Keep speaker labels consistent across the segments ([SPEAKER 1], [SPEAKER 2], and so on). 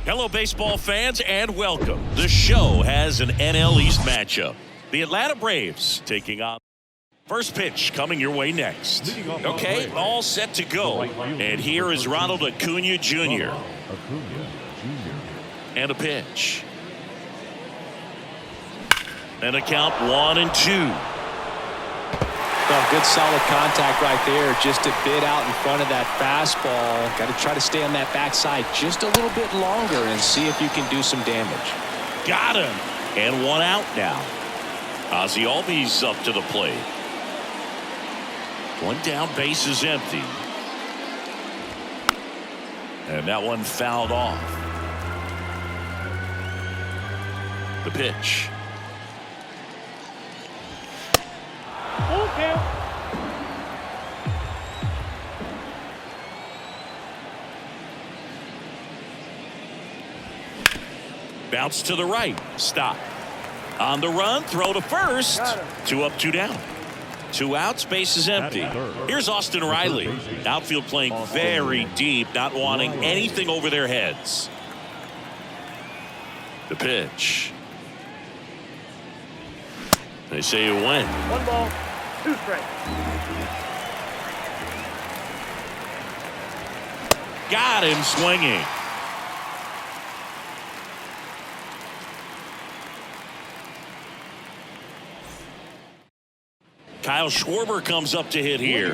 [SPEAKER 1] Hello, baseball fans, and welcome. The show has an NL East matchup. The Atlanta Braves taking on. First pitch coming your way next. Okay, all set to go. And here is Ronald Acuna Jr. And a pitch. And a count 1-2.
[SPEAKER 2] Well, good solid contact right there. Just a bit out in front of that fastball. Got to try to stay on that backside just a little bit longer and see if you can do some damage.
[SPEAKER 1] Got him. And one out now. Ozzie Albies up to the plate. One down, base is empty. And that one fouled off. The pitch.
[SPEAKER 3] Okay.
[SPEAKER 1] Bounce to the right. Stop. On the run, throw to first. 2 up, 2 down. 2 outs, base is empty. Here's Austin Riley. Outfield playing very deep, not wanting anything over their heads. The pitch. They say you win.
[SPEAKER 3] 1 ball, 2 strikes.
[SPEAKER 1] Got him swinging. Kyle Schwarber comes up to hit here.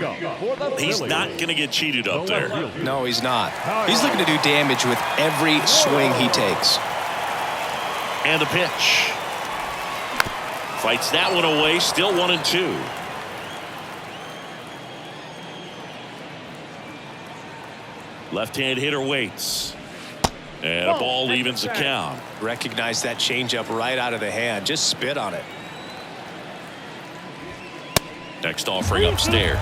[SPEAKER 1] He's not going to get cheated up there.
[SPEAKER 2] No, he's not. He's looking to do damage with every swing he takes.
[SPEAKER 1] And the pitch. Fights that one away. Still 1-2. Left-hand hitter waits. And a ball evens the count.
[SPEAKER 2] Recognize that changeup right out of the hand. Just spit on it.
[SPEAKER 1] Next offering upstairs.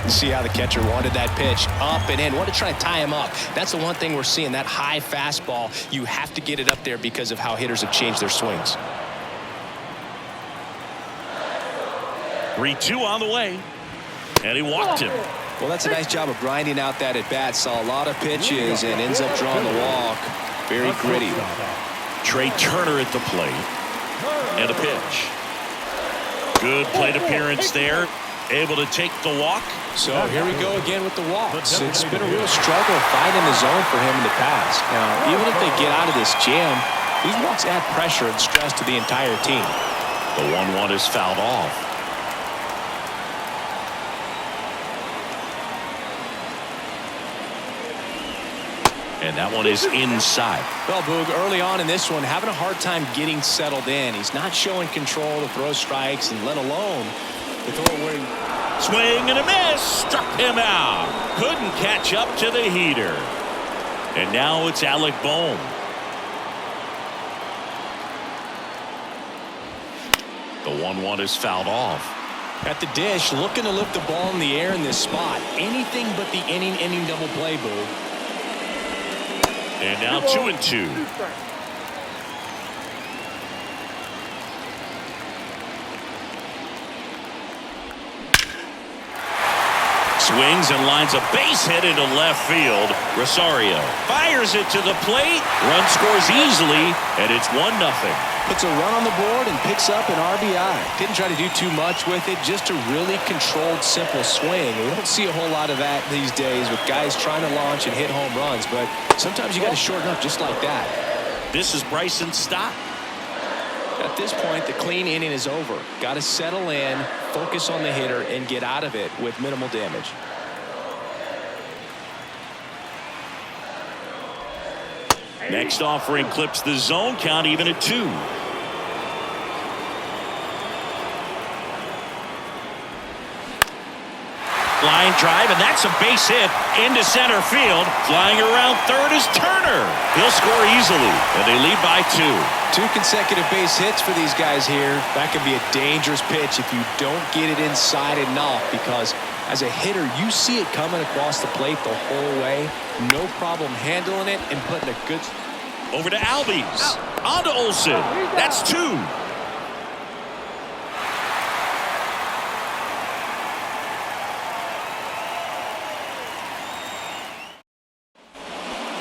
[SPEAKER 2] See how the catcher wanted that pitch up and in. Want to try and tie him up. That's the one thing we're seeing. That high fastball. You have to get it up there because of how hitters have changed their swings.
[SPEAKER 1] 3-2 on the way. And he walked him.
[SPEAKER 2] Well, that's a nice job of grinding out that at-bat. Saw a lot of pitches and ends up drawing the walk. Very gritty.
[SPEAKER 1] Trey Turner at the plate. And a pitch. Good plate appearance there. Able to take the walk.
[SPEAKER 2] So here we go again with the walks. It's been a real struggle finding the zone for him in the past. Now, even if they get out of this jam, these walks add pressure and stress to the entire team.
[SPEAKER 1] The 1-1 is fouled off. And that one is inside.
[SPEAKER 2] Well, Boog, early on in this one, having a hard time getting settled in. He's not showing control to throw strikes, and let alone to throw it where he...
[SPEAKER 1] Swing and a miss. Struck him out. Couldn't catch up to the heater. And now it's Alec Bohm. The 1-1 is fouled off.
[SPEAKER 2] At the dish, looking to lift the ball in the air in this spot. Anything but the inning double play, Boog.
[SPEAKER 1] And now 2-2. Swings and lines a base hit into left field. Rosario fires it to the plate. Run scores easily, and it's 1-0.
[SPEAKER 2] Puts a run on the board and picks up an RBI. Didn't try to do too much with it. Just a really controlled, simple swing. We don't see a whole lot of that these days with guys trying to launch and hit home runs. But sometimes you got to shorten up just like that.
[SPEAKER 1] This is Bryson Stott.
[SPEAKER 2] At this point, the clean inning is over. Got to settle in, focus on the hitter, and get out of it with minimal damage.
[SPEAKER 1] Next offering clips the zone count even at 2. Line drive, and that's a base hit into center field. Flying around third is Turner. He'll score easily, and they lead by 2.
[SPEAKER 2] 2 consecutive base hits for these guys here. That could be a dangerous pitch if you don't get it inside enough, because as a hitter, you see it coming across the plate the whole way. No problem handling it and putting a good...
[SPEAKER 1] Over to Albies. On to Olsen. That's 2.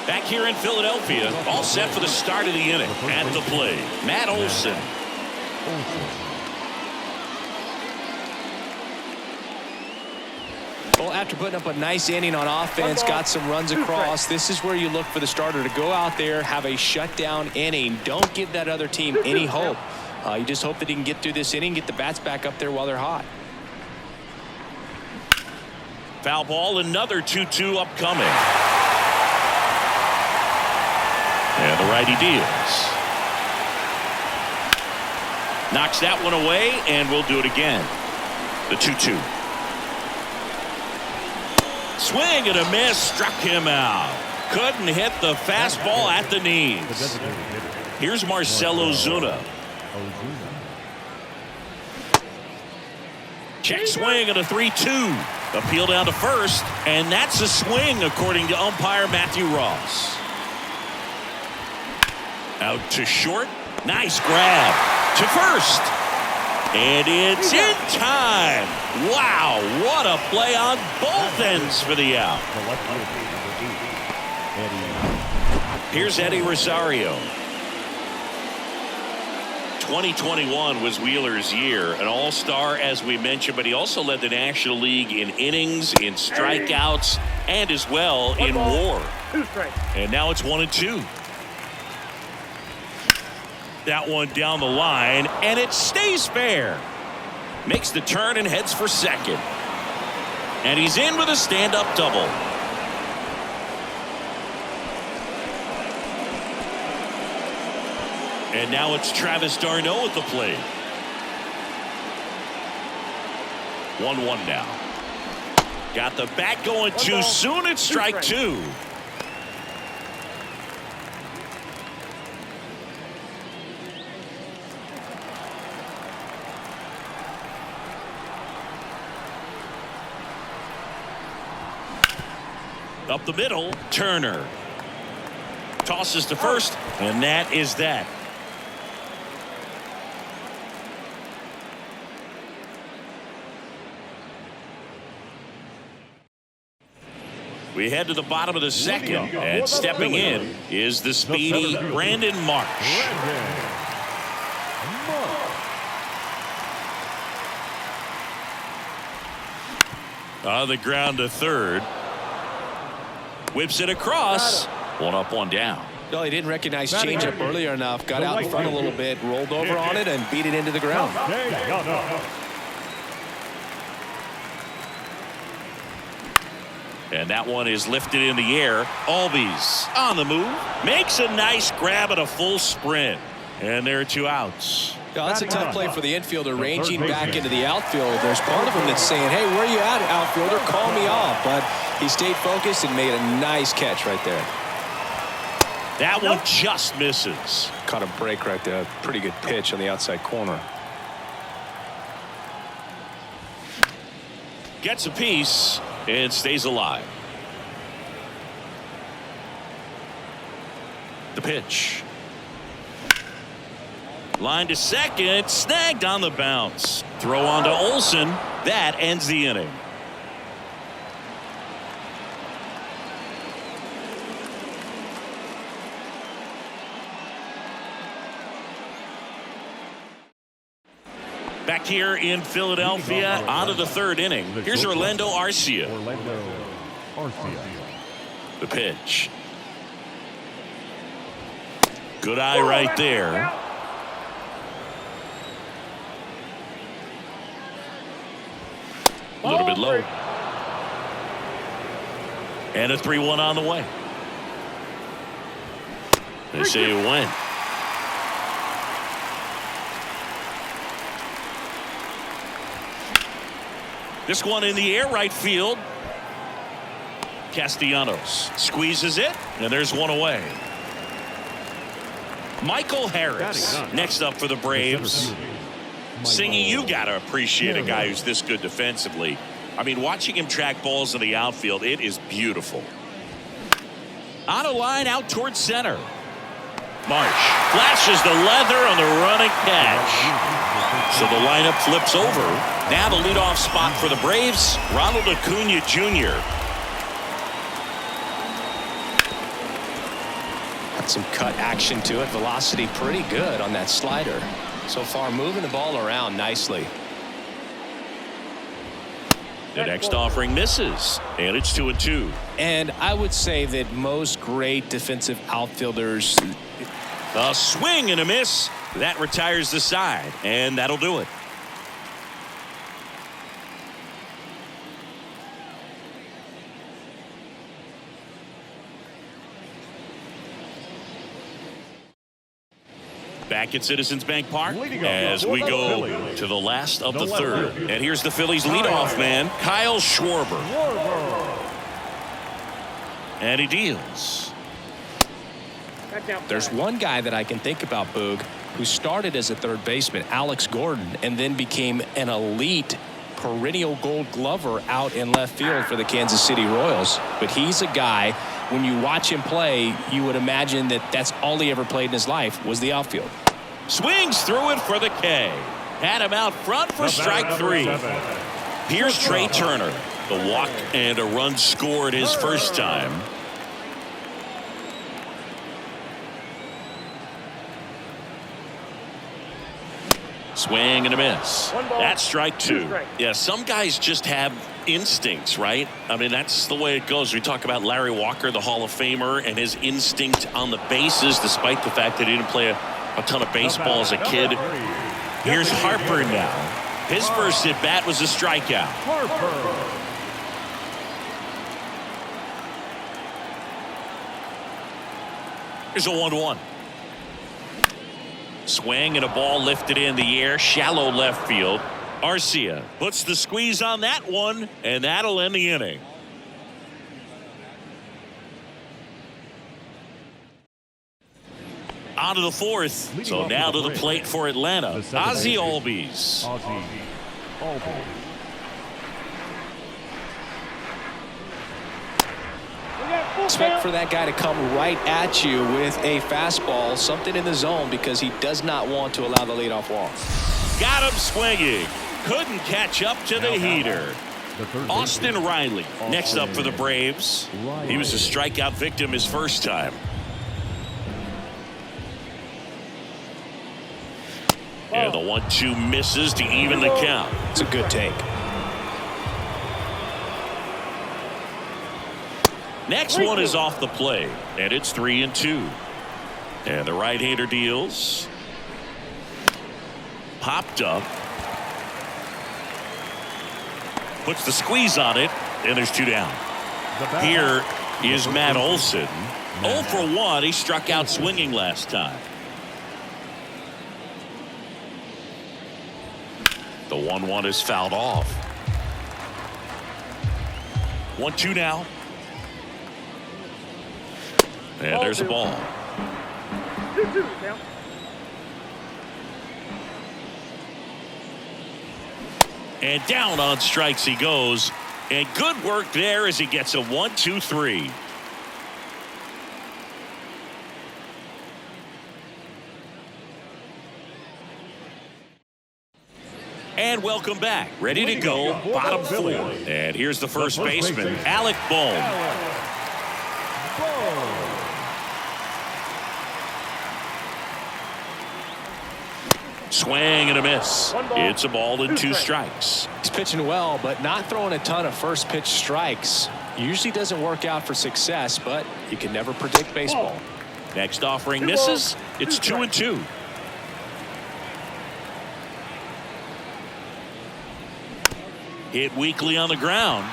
[SPEAKER 1] Back here in Philadelphia, all set for the start of the inning. At the plate, Matt Olson.
[SPEAKER 2] Well, after putting up a nice inning on offense, got some runs across, this is where you look for the starter to go out there, have a shutdown inning. Don't give that other team any hope. You just hope that he can get through this inning, get the bats back up there while they're hot.
[SPEAKER 1] Foul ball, another 2-2 upcoming. And the righty deals. Knocks that one away, and we'll do it again. The 2-2. Swing and a miss, struck him out. Couldn't hit the fastball at the knees. Here's Marcell Ozuna. Check swing and a 3-2. Appeal down to first, and that's a swing according to umpire Matthew Ross. Out to short. Nice grab to first. And it's in time. Wow, what a play on both ends for the out. Here's Eddie Rosario. 2021 was Wheeler's year, an all-star as we mentioned, but he also led the National League in innings, in strikeouts, and as well in WAR. And now it's 1-2. That one down the line, and it stays fair. Makes the turn and heads for second. And he's in with a stand-up double. And now it's Travis d'Arnaud at the plate. 1-1 now. Got the bat going too soon. It's strike two. Up the middle, Turner. Tosses to first, and that is that. We head to the bottom of the second, and stepping in is the speedy Brandon Marsh. On the ground to third. Whips it across. One up, one down.
[SPEAKER 2] No, he didn't recognize changeup earlier enough. Got out in front a little bit, rolled over on it, and beat it into the ground.
[SPEAKER 1] And that one is lifted in the air. Albies on the move. Makes a nice grab at a full sprint. And there are two outs.
[SPEAKER 2] Yeah, that's a tough play for the infielder, ranging back into the outfield. There's part of him that's saying, hey, where are you at, outfielder? Call me off. But he stayed focused and made a nice catch right there.
[SPEAKER 1] That one just misses.
[SPEAKER 2] Caught a break right there. Pretty good pitch on the outside corner.
[SPEAKER 1] Gets a piece and stays alive. The pitch. Line to second, snagged on the bounce. Throw on to Olson. That ends the inning. Back here in Philadelphia, on to the third inning. Here's Orlando Arcia. The pitch. Good eye right there. A little bit low. And a 3-1 on the way. They say it went. This one in the air, right field. Castellanos squeezes it, and there's one away. Michael Harris next up for the Braves. Singy, you got to appreciate a guy who's this good defensively. I mean, watching him track balls in the outfield, it is beautiful. On a line out towards center. Marsh flashes the leather on the running catch. So the lineup flips over. Now the leadoff spot for the Braves, Ronald Acuna Jr.
[SPEAKER 2] Some cut action to it. Velocity pretty good on that slider. So far moving the ball around nicely.
[SPEAKER 1] The next offering misses, and it's 2-2.
[SPEAKER 2] And I would say that most great defensive outfielders.
[SPEAKER 1] A swing and a miss. That retires the side, and that'll do it. Back at Citizens Bank Park as we go to the last of the third. And here's the Phillies leadoff man, Kyle Schwarber. And he deals.
[SPEAKER 2] There's one guy that I can think about, Boog, who started as a third baseman, Alex Gordon, and then became an elite perennial Gold Glover out in left field for the Kansas City Royals. But he's a guy, when you watch him play, you would imagine that that's all he ever played in his life was the outfield.
[SPEAKER 1] Swings through it for the K. Had him out front for strike 3. Here's Trey Turner. The walk and a run scored his first time. Swing and a miss. That's strike 2. Yeah, some guys just have instincts, right? I mean, that's the way it goes. We talk about Larry Walker, the Hall of Famer, and his instinct on the bases, despite the fact that he didn't play a ton of baseball as a kid. Here's Harper now. His first at bat was a strikeout. Here's a 1-1. Swing and a ball lifted in the air, shallow left field. Arcia puts the squeeze on that one, and that'll end the inning. On to the fourth. So now to the plate for Atlanta, Ozzie Albies.
[SPEAKER 2] Expect for that guy to come right at you with a fastball, something in the zone, because he does not want to allow the leadoff walk.
[SPEAKER 1] Got him swinging. Couldn't catch up to the heater. Austin Riley next up for the Braves. He was a strikeout victim his first time. And the 1-2 misses to even the count.
[SPEAKER 2] It's a good take.
[SPEAKER 1] Next one is off the plate, and it's 3-2. And the right-hander deals. Popped up. Puts the squeeze on it, and there's 2 down. Here is Matt Olson. 0 for 1. He struck out swinging last time. The 1-1 is fouled off. 1-2 now. And there's a ball.
[SPEAKER 3] 2-2 now.
[SPEAKER 1] And down on strikes he goes. And good work there as he gets a 1-2-3. And welcome back. Ready to go. Bottom 4. And here's the first baseman, Alec Bohm. Swing and a miss. It's a ball and 2 strikes.
[SPEAKER 2] He's pitching well, but not throwing a ton of first pitch strikes. Usually doesn't work out for success, but you can never predict baseball.
[SPEAKER 1] Next offering misses. It's 2-2. Hit weakly on the ground.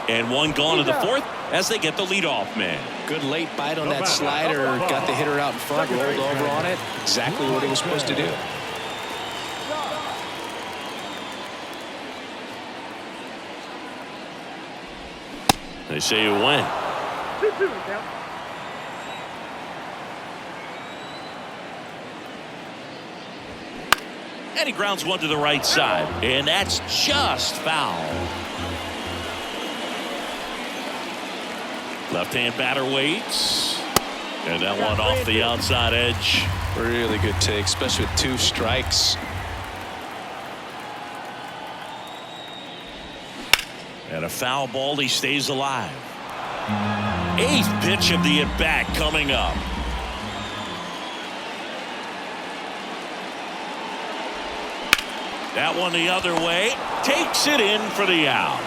[SPEAKER 1] And one gone to the fourth as they get the leadoff man.
[SPEAKER 2] Good late bite on that slider. Got the hitter out in front, rolled over on it. Exactly what he was supposed to do.
[SPEAKER 1] They say it went.
[SPEAKER 3] 2-2 now.
[SPEAKER 1] And he grounds one to the right side. And that's just foul. Left-hand batter waits. And that one off the outside edge.
[SPEAKER 2] Really good take, especially with 2 strikes.
[SPEAKER 1] And a foul ball, he stays alive. Eighth pitch of the at-bat coming up. That one the other way. Takes it in for the out.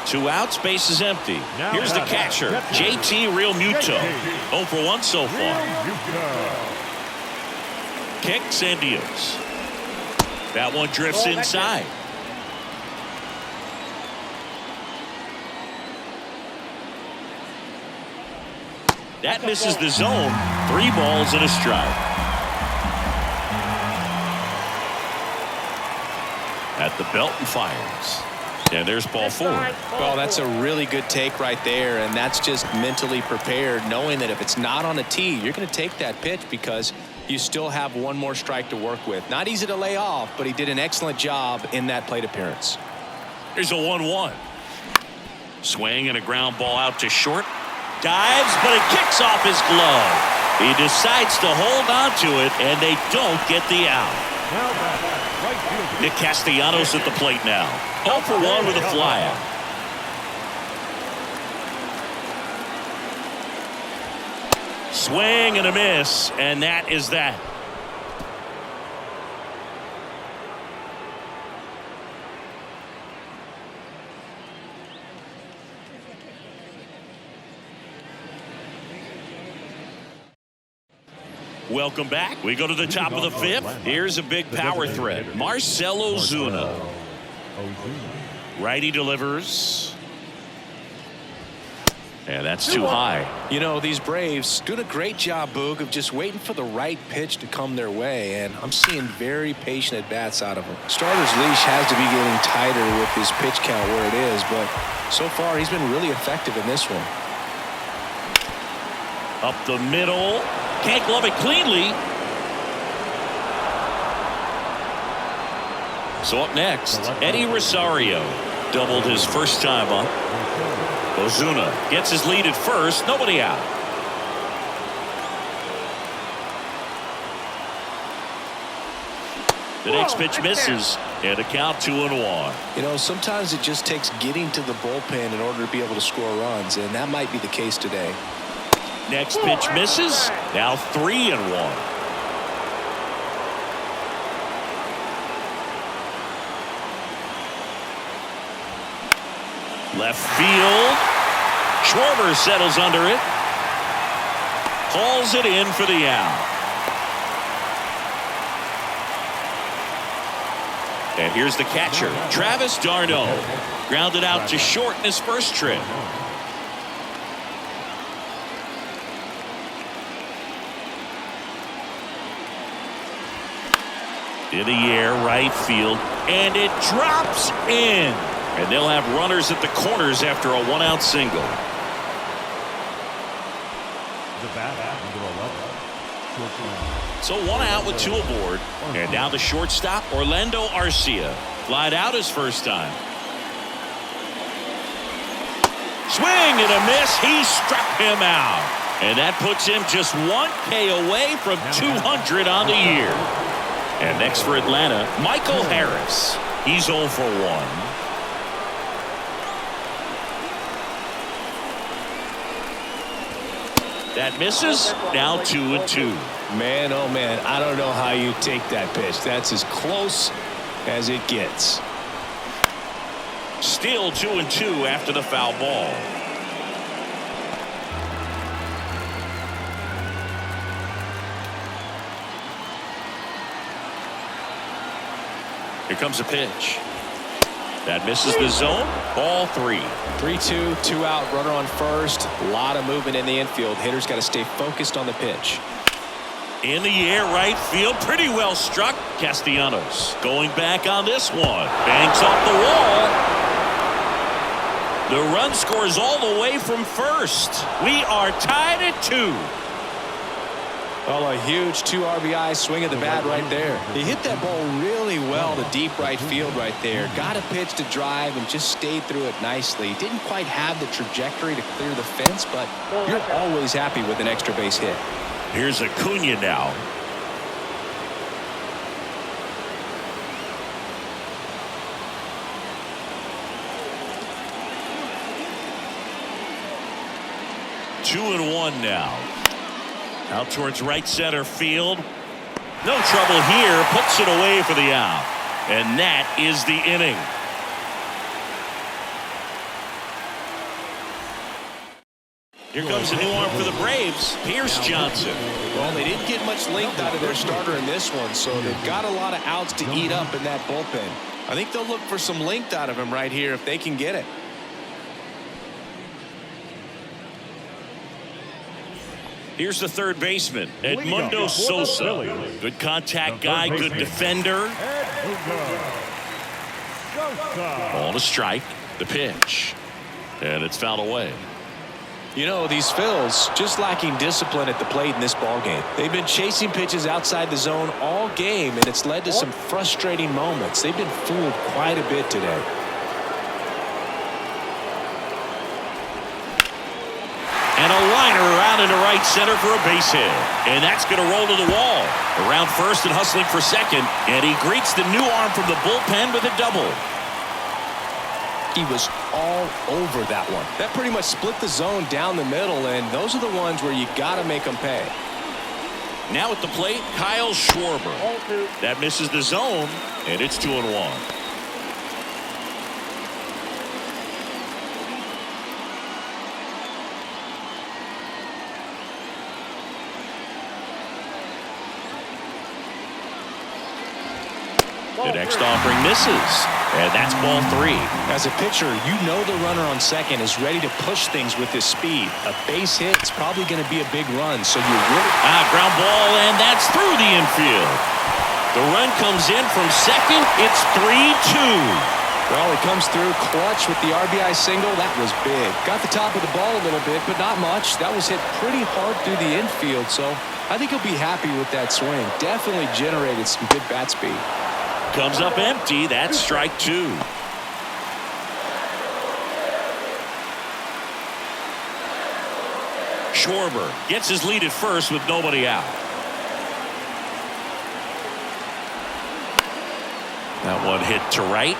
[SPEAKER 1] 2 outs, base is empty. Here's the catcher, JT Realmuto. 0 for 1 so far. Kicks and deals. That one drifts inside. That misses the zone. 3 balls and a strike. At the belt and fires. And there's ball 4.
[SPEAKER 2] Well, that's a really good take right there, and that's just mentally prepared, knowing that if it's not on a tee, you're going to take that pitch because you still have 1 more strike to work with. Not easy to lay off, but he did an excellent job in that plate appearance.
[SPEAKER 1] Here's a 1-1. Swing and a ground ball out to short. Dives, but it kicks off his glove. He decides to hold on to it, and they don't get the out. Nick Castellanos at the plate now. 0 for 1 with a flyout. Swing and a miss, and that is that. Welcome back. We go to the top of the 5th. Here's a big power threat. Marcell Ozuna. Righty delivers. And that's too high.
[SPEAKER 2] You know, these Braves doing a great job, Boog, of just waiting for the right pitch to come their way, and I'm seeing very patient at-bats out of them. Starter's leash has to be getting tighter with his pitch count where it is, but so far he's been really effective in this one.
[SPEAKER 1] Up the middle. Can't glove it cleanly. So up next, Eddie Rosario doubled his first time up. Ozuna gets his lead at first. Nobody out. The next pitch misses, and a count 2-1.
[SPEAKER 2] You know, sometimes it just takes getting to the bullpen in order to be able to score runs, and that might be the case today.
[SPEAKER 1] Next pitch misses. Now 3-1. Left field. Schwarber settles under it. Calls it in for the out. And here's the catcher, Travis d'Arnaud. Grounded out to short in his first trip. In the air, right field, and it drops in. And they'll have runners at the corners after a 1-out single. So 1 out with 2 aboard. And now the shortstop, Orlando Arcia. Flied out his first time. Swing and a miss. He struck him out. And that puts him just 1 K away from 200 on the year. And next for Atlanta, Michael Harris. He's 0 for 1. That misses. Now 2-2.
[SPEAKER 2] Man, oh man, I don't know how you take that pitch. That's as close as it gets.
[SPEAKER 1] Still 2-2 after the foul ball. Here comes a pitch. That misses the zone. Ball 3.
[SPEAKER 2] 3-2, 2 out, runner on first. A lot of movement in the infield. Hitters got to stay focused on the pitch.
[SPEAKER 1] In the air, right field. Pretty well struck. Castellanos going back on this one. Bangs off the wall. The run scores all the way from first. We are tied at 2.
[SPEAKER 2] Well, a huge 2 RBI swing of the bat right there. He hit that ball really well to deep right field right there. Got a pitch to drive and just stayed through it nicely. Didn't quite have the trajectory to clear the fence, but you're always happy with an extra base hit.
[SPEAKER 1] Here's Acuna now. 2-1 now. Out towards right center field. No trouble here. Puts it away for the out. And that is the inning. Here comes a new arm for the Braves. Pierce Johnson.
[SPEAKER 2] Well, they didn't get much length out of their starter in this one, so they've got a lot of outs to eat up in that bullpen. I think they'll look for some length out of him right here if they can get it.
[SPEAKER 1] Here's the third baseman, Edmundo Sosa. Good contact guy, good defender. Ball to strike. The pitch. And it's fouled away.
[SPEAKER 2] You know, these Phils just lacking discipline at the plate in this ball game. They've been chasing pitches outside the zone all game, and it's led to some frustrating moments. They've been fooled quite a bit today.
[SPEAKER 1] And a liner out into right center for a base hit. And that's going to roll to the wall. Around first and hustling for second. And he greets the new arm from the bullpen with a double.
[SPEAKER 2] He was all over that one. That pretty much split the zone down the middle, and those are the ones where you got to make them pay.
[SPEAKER 1] Now at the plate, Kyle Schwarber. That misses the zone, and it's 2-1. The next offering misses, and that's ball 3.
[SPEAKER 2] As a pitcher, you know the runner on second is ready to push things with his speed. A base hit is probably going to be a big run, so you really...
[SPEAKER 1] Ground ball, and that's through the infield. The run comes in from second. It's 3-2.
[SPEAKER 2] Well, it comes through clutch with the RBI single. That was big. Got the top of the ball a little bit, but not much. That was hit pretty hard through the infield, so I think he'll be happy with that swing. Definitely generated some good bat speed.
[SPEAKER 1] Comes up empty. That's strike 2. Schwarber gets his lead at first with nobody out. That one hit to right.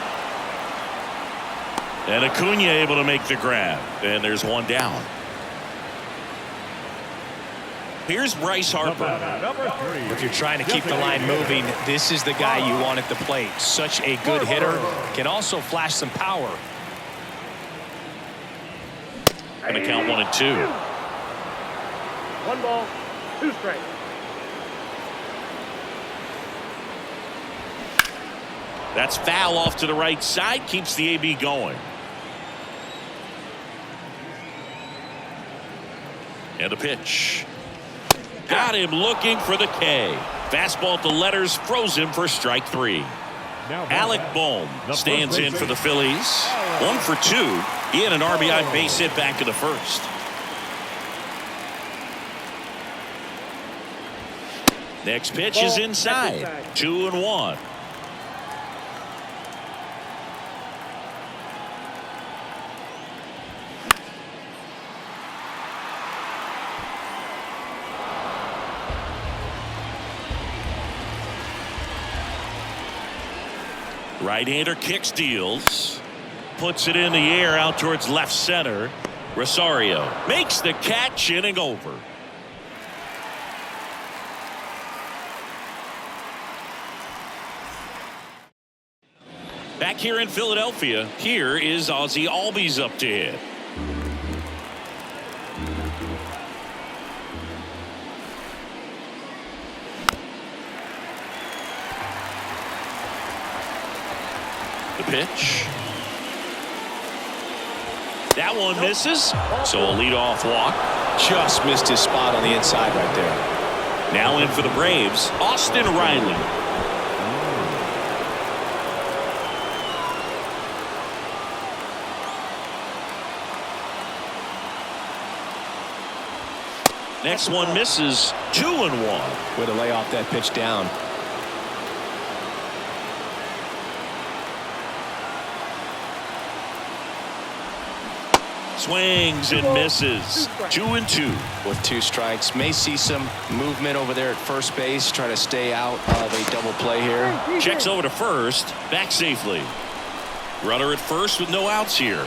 [SPEAKER 1] And Acuna able to make the grab. And there's one down. Here's Bryce Harper.
[SPEAKER 4] If you're trying to keep the line moving, this is the guy you want at the plate. Such a good hitter. Can also flash some power.
[SPEAKER 1] Gonna count 1 and 2.
[SPEAKER 3] 1 ball, 2 strikes.
[SPEAKER 1] That's foul off to the right side. Keeps the AB going. And the pitch. Got him looking for the K. Fastball at the letters froze him for strike 3. Alec Bohm stands in for the Phillies. 1 for 2. He had an RBI base hit back in the first. Next pitch is inside. 2-1. Right-hander kicks, deals, puts it in the air out towards left center. Rosario makes the catch, inning over. Back here in Philadelphia, here is Ozzie Albies up to hit. The pitch. That one misses, so a leadoff walk.
[SPEAKER 2] Just missed his spot on the inside right there.
[SPEAKER 1] Now in for the Braves, Austin Riley. Next one misses. 2-1.
[SPEAKER 2] Way to lay off that pitch down.
[SPEAKER 1] Swings and misses. 2-2.
[SPEAKER 2] With 2 strikes. May see some movement over there at first base. Try to stay out of a double play here.
[SPEAKER 1] Checks over to first. Back safely. Runner at first with no outs here.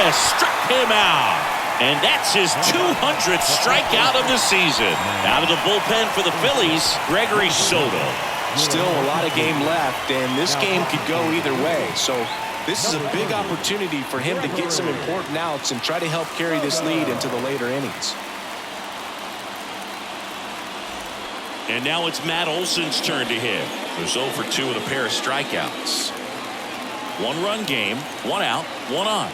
[SPEAKER 1] miss. Struck him out. And that's his 200th strikeout of the season. Out of the bullpen for the Phillies, Gregory Soto.
[SPEAKER 2] Still a lot of game left, and this game could go either way. So this is a big opportunity for him to get some important outs and try to help carry this lead into the later innings.
[SPEAKER 1] And now it's Matt Olson's turn to hit. There's 0 for 2 with a pair of strikeouts. 1-run game, 1 out, 1 on.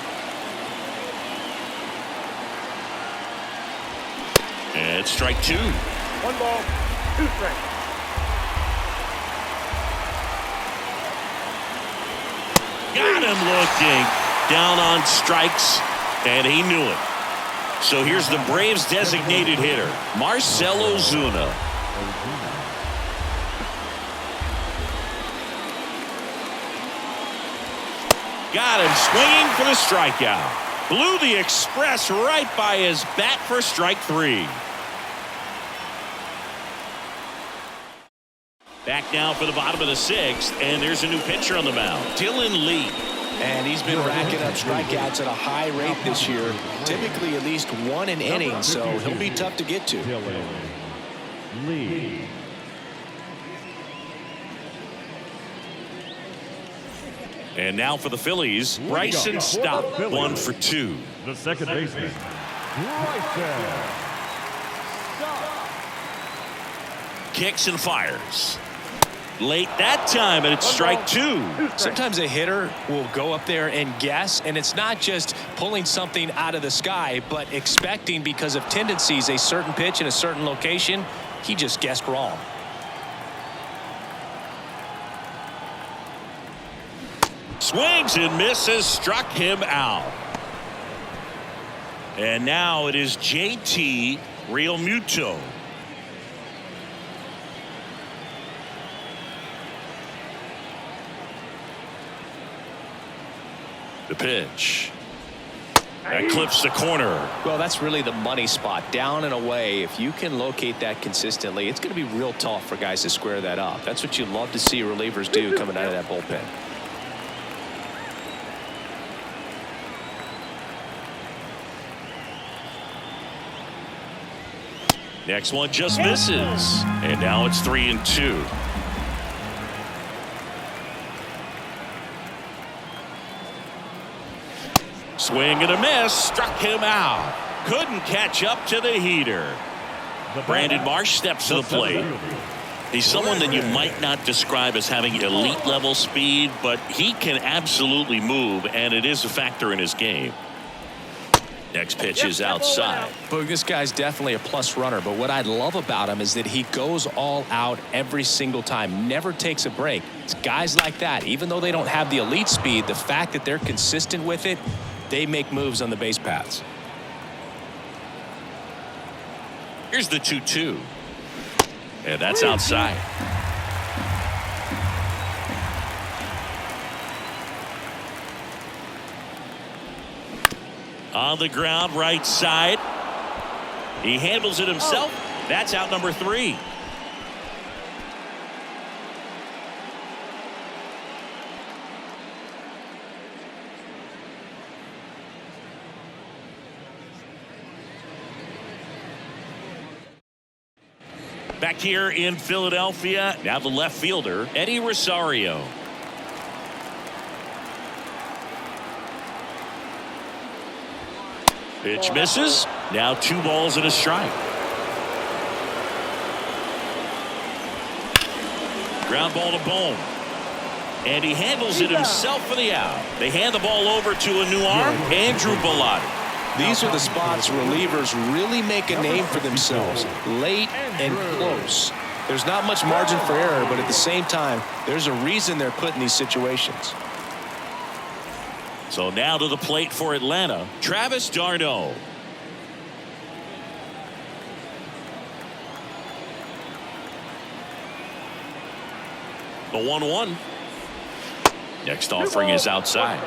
[SPEAKER 1] And strike 2.
[SPEAKER 3] 1 ball, 2 strikes.
[SPEAKER 1] Got him looking. Down on strikes, and he knew it. So here's the Braves' designated hitter, Marcell Ozuna. Got him swinging for the strikeout. Blew the express right by his bat for strike 3. Back now for the bottom of the 6th, and there's a new pitcher on the mound, Dylan Lee.
[SPEAKER 2] And he's been racking up strikeouts at a high rate this year, typically at least 1 an inning, so he'll be tough to get to.
[SPEAKER 5] Lee.
[SPEAKER 1] And now for the Phillies, Bryson Stott, 1 for 2.
[SPEAKER 5] The second baseman, Bryson.
[SPEAKER 1] Kicks and fires. Late that time, and it's strike 2.
[SPEAKER 4] Sometimes a hitter will go up there and guess, and it's not just pulling something out of the sky, but expecting because of tendencies a certain pitch in a certain location. He just guessed wrong.
[SPEAKER 1] Swings and misses, struck him out. And now it is JT Realmuto. The pitch. That clips the corner.
[SPEAKER 2] Well, that's really the money spot, down and away. If you can locate that consistently, it's going to be real tough for guys to square that up. That's what you love to see relievers do coming out of that bullpen.
[SPEAKER 1] Next one just misses. And now it's 3-2. Swing and a miss, struck him out. Couldn't catch up to the heater. Brandon Marsh steps to the plate. He's someone that you might not describe as having elite level speed, but he can absolutely move, and it is a factor in his game. Next pitch is outside.
[SPEAKER 2] But this guy's definitely a plus runner, but what I love about him is that he goes all out every single time, never takes a break. It's guys like that, even though they don't have the elite speed, the fact that they're consistent with it, they make moves on the base paths.
[SPEAKER 1] Here's the 2-2. And that's outside. On the ground, right side. He handles it himself. That's out number 3. Back here in Philadelphia, now the left fielder, Eddie Rosario. Pitch misses. Now 2 balls and a strike. Ground ball to Bohm. And he handles it himself for the out. They hand the ball over to a new arm, Andrew Bellotti.
[SPEAKER 2] These are the spots relievers really make a name for themselves, late and close. There's not much margin for error, but at the same time, there's a reason they're put in these situations.
[SPEAKER 1] So now to the plate for Atlanta, Travis d'Arnaud. The 1-1. Next offering is outside.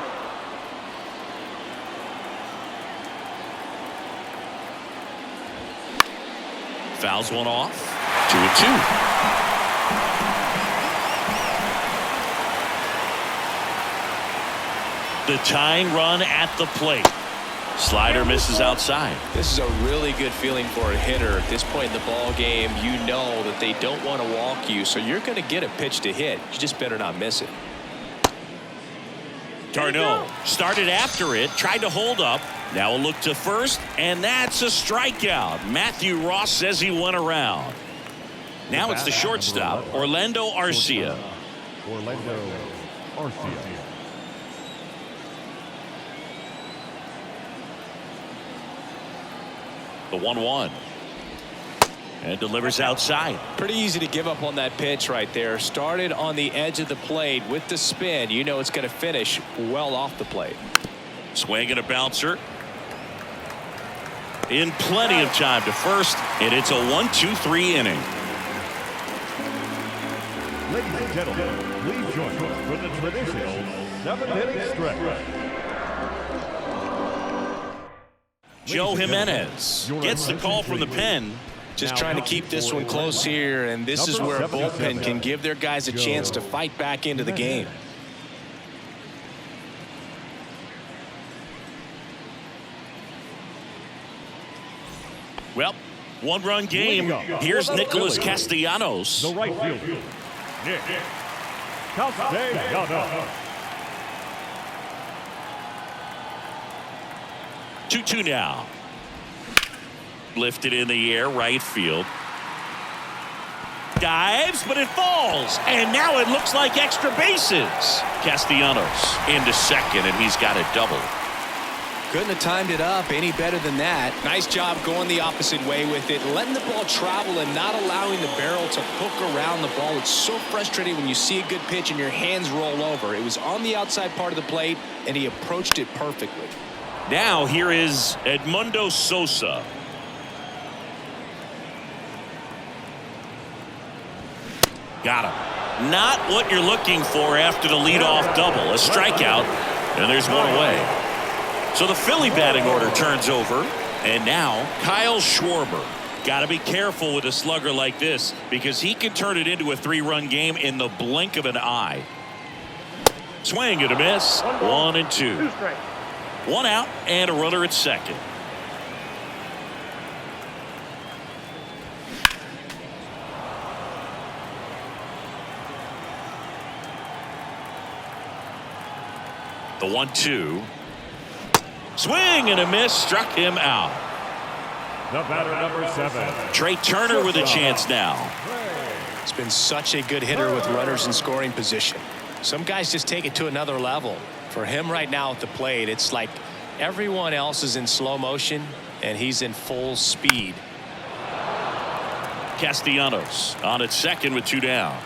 [SPEAKER 1] Fouls one off. 2-2. The tying run at the plate. Slider misses outside.
[SPEAKER 4] This is a really good feeling for a hitter. At this point in the ball game, you know that they don't want to walk you, so you're going to get a pitch to hit. You just better not miss it.
[SPEAKER 1] Darno started after it, tried to hold up. Now a look to first, and that's a strikeout. Matthew Ross says he went around. Now it's the shortstop, Orlando Arcia.
[SPEAKER 5] Orlando Arcia.
[SPEAKER 1] The 1-1. And delivers outside.
[SPEAKER 4] Pretty easy to give up on that pitch right there. Started on the edge of the plate with the spin. You know it's going to finish well off the plate.
[SPEAKER 1] Swing and a bouncer. In plenty of time to first, and it's a 1-2-3 inning.
[SPEAKER 5] Ladies and gentlemen, please join us for the traditional 7-inning stretch.
[SPEAKER 1] Joe Jimenez gets the call from the pen.
[SPEAKER 4] Just trying to keep this one close here, and this is where a bullpen can give their guys a chance to fight back into the game.
[SPEAKER 1] Well, one-run game. Here's Nicholas Castellanos.
[SPEAKER 5] The right fielder, Nick Castellanos.
[SPEAKER 1] 2-2 now. Lifted in the air, right field. Dives, but it falls. And now it looks like extra bases. Castellanos into second, and he's got a double.
[SPEAKER 4] Couldn't have timed it up any better than that. Nice job going the opposite way with it, letting the ball travel and not allowing the barrel to hook around the ball. It's so frustrating when you see a good pitch and your hands roll over. It was on the outside part of the plate, and he approached it perfectly.
[SPEAKER 1] Now here is Edmundo Sosa. Got him. Not what you're looking for after the leadoff double. A strikeout, and there's one away. So the Philly batting order turns over, and now Kyle Schwarber. Got to be careful with a slugger like this because he can turn it into a 3-run game in the blink of an eye. Swing and a miss. 1-2. One out and a runner at second. The 1-2. Swing and a miss, struck him out.
[SPEAKER 5] The batter, number 7.
[SPEAKER 1] Trey Turner with a chance now.
[SPEAKER 4] It's been such a good hitter with runners in scoring position. Some guys just take it to another level. For him right now at the plate, it's like everyone else is in slow motion and he's in full speed.
[SPEAKER 1] Castellanos on at second with 2 down.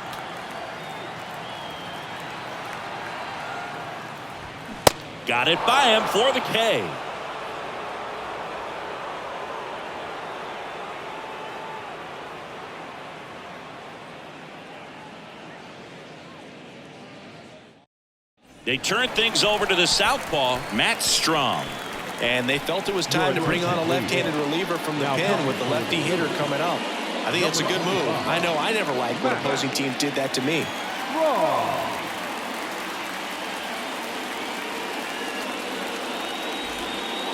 [SPEAKER 1] Got it by him for the K. They turn things over to the southpaw, Matt Strom.
[SPEAKER 4] And they felt it was time to bring on a left-handed reliever from the pen with the lefty hitter coming up. I think that's a good move. I know I never liked when opposing teams did that to me.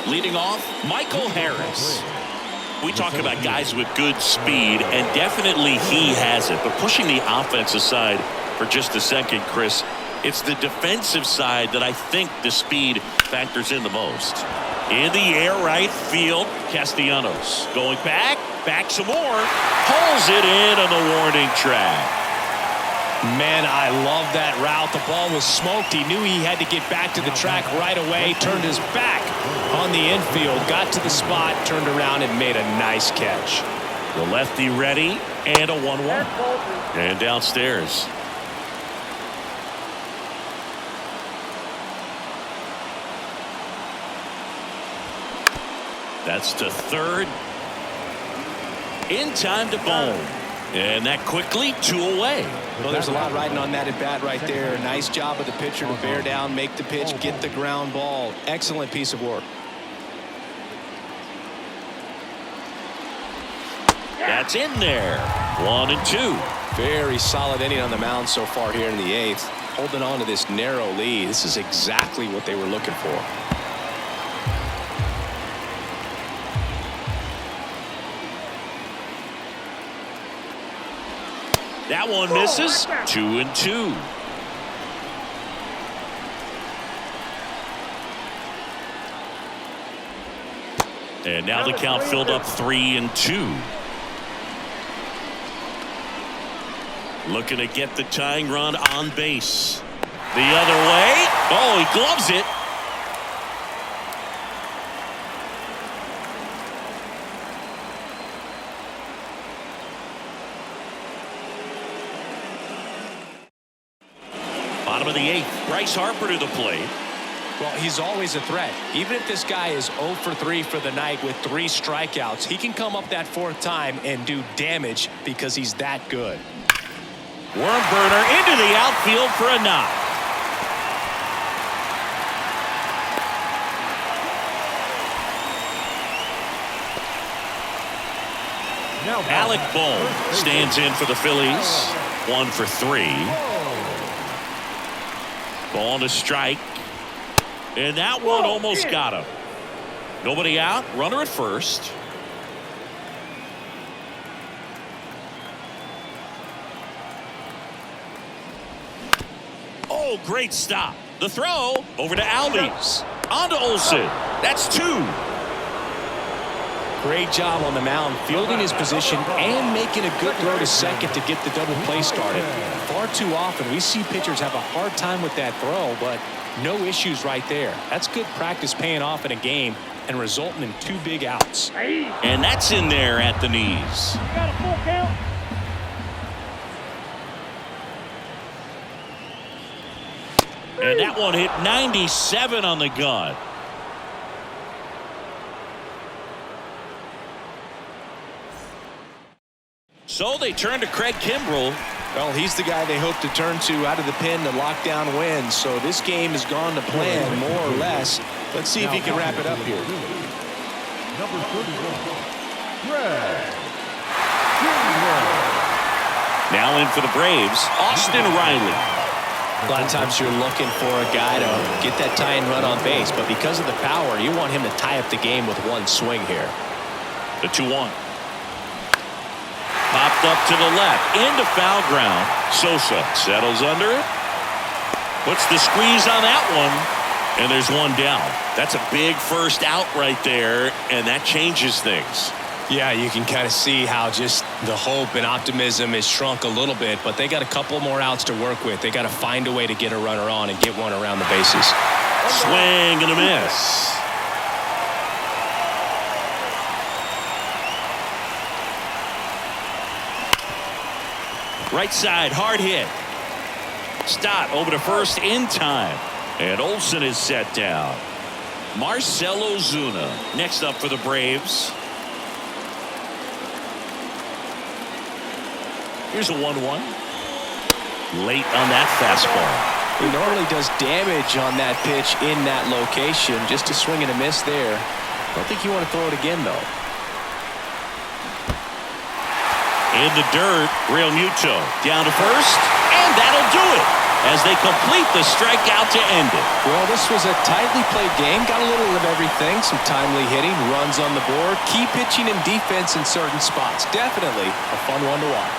[SPEAKER 1] Leading off, Michael Harris. We talk about guys with good speed, and definitely he has it. But pushing the offense aside for just a second, Chris, it's the defensive side that I think the speed factors in the most. In the air, right field, Castellanos going back some more, pulls it in on the warning track.
[SPEAKER 4] Man, I love that route. The ball was smoked. He knew he had to get back to the track right away. Turned his back on the infield. Got to the spot. Turned around and made a nice catch.
[SPEAKER 1] The lefty ready. And a 1-1. And downstairs. That's to third. In time to Bone. And that quickly 2 away.
[SPEAKER 4] Well, there's a lot riding on that at bat right there. Nice job of the pitcher to bear down, make the pitch, get the ground ball. Excellent piece of work.
[SPEAKER 1] That's in there. 1-2.
[SPEAKER 4] Very solid inning on the mound so far here in the 8th. Holding on to this narrow lead. This is exactly what they were looking for.
[SPEAKER 1] That one misses. 2-2. And now the count filled up 3-2. Looking to get the tying run on base. The other way. Oh, he gloves it. Bottom of the 8th. Bryce Harper to the plate.
[SPEAKER 4] Well, he's always a threat. Even if this guy is 0 for 3 for the night with 3 strikeouts, he can come up that 4th time and do damage because he's that good.
[SPEAKER 1] Worm burner into the outfield for a knock.
[SPEAKER 5] Now
[SPEAKER 1] Alec Bohm stands in for the Phillies. 1 for 3. Ball to strike. And that one almost got him. Nobody out. Runner at first. Oh, great stop. The throw over to Albies. On to Olsen. That's 2.
[SPEAKER 4] Great job on the mound, fielding his position and making a good throw to second to get the double play started. Far too often we see pitchers have a hard time with that throw, but no issues right there. That's good practice paying off in a game and resulting in 2 big outs.
[SPEAKER 1] And that's in there at the knees.
[SPEAKER 3] Got a full count.
[SPEAKER 1] And that one hit 97 on the gun. So they turn to Craig Kimbrell.
[SPEAKER 4] Well, he's the guy they hope to turn to out of the pen to lock down wins. So this game has gone to plan more or less. Let's see if he can wrap it up here.
[SPEAKER 5] Number 31, Craig Kimbrell.
[SPEAKER 1] Now in for the Braves, Austin Riley.
[SPEAKER 4] A lot of times you're looking for a guy to get that tying run on base, but because of the power, you want him to tie up the game with 1 swing here.
[SPEAKER 1] The 2-1. Popped up to the left, into foul ground. Sosa settles under it. Puts the squeeze on that one. And there's 1 down. That's a big first out right there, and that changes things.
[SPEAKER 4] Yeah, you can kind of see how just the hope and optimism is shrunk a little bit, but they got a couple more outs to work with. They got to find a way to get a runner on and get one around the bases.
[SPEAKER 1] Swing and a miss. Right side, hard hit. Stott over to first in time. And Olsen is set down. Marcell Ozuna next up for the Braves. Here's a 1-1. Late on that fastball.
[SPEAKER 4] He normally does damage on that pitch in that location. Just a swing and a miss there. Don't think you want to throw it again, though.
[SPEAKER 1] In the dirt, Real Muto down to first, and that'll do it as they complete the strikeout to end it.
[SPEAKER 4] Well, this was a tightly played game. Got a little of everything. Some timely hitting, runs on the board, key pitching and defense in certain spots. Definitely a fun one to watch.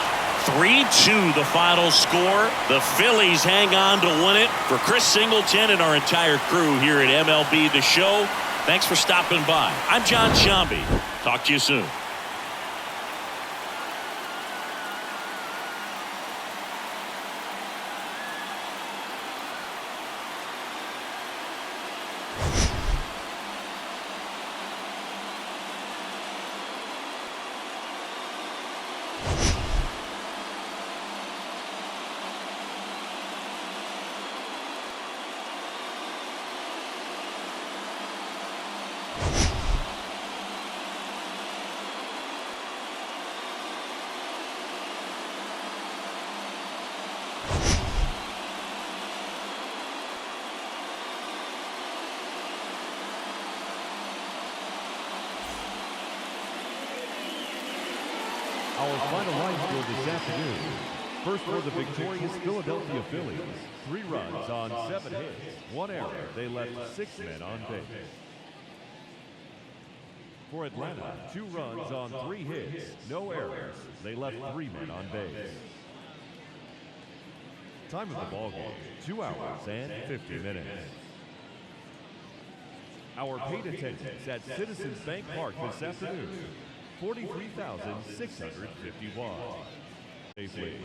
[SPEAKER 1] 3-2 the final score. The Phillies hang on to win it. For Chris Singleton and our entire crew here at MLB The Show, thanks for stopping by. I'm John Shambi. Talk to you soon.
[SPEAKER 5] Our final line score this afternoon. First for the victorious Philadelphia Phillies. 3 runs on 7 hits. 1 error. They left 6 men on base. For Atlanta, 2 runs on 3 hits. No errors. They left 3 men on base. Time of the ball game, 2 hours and 50 minutes. Our paid attendance at Citizens Bank Park this afternoon, 43,651. Stay safe.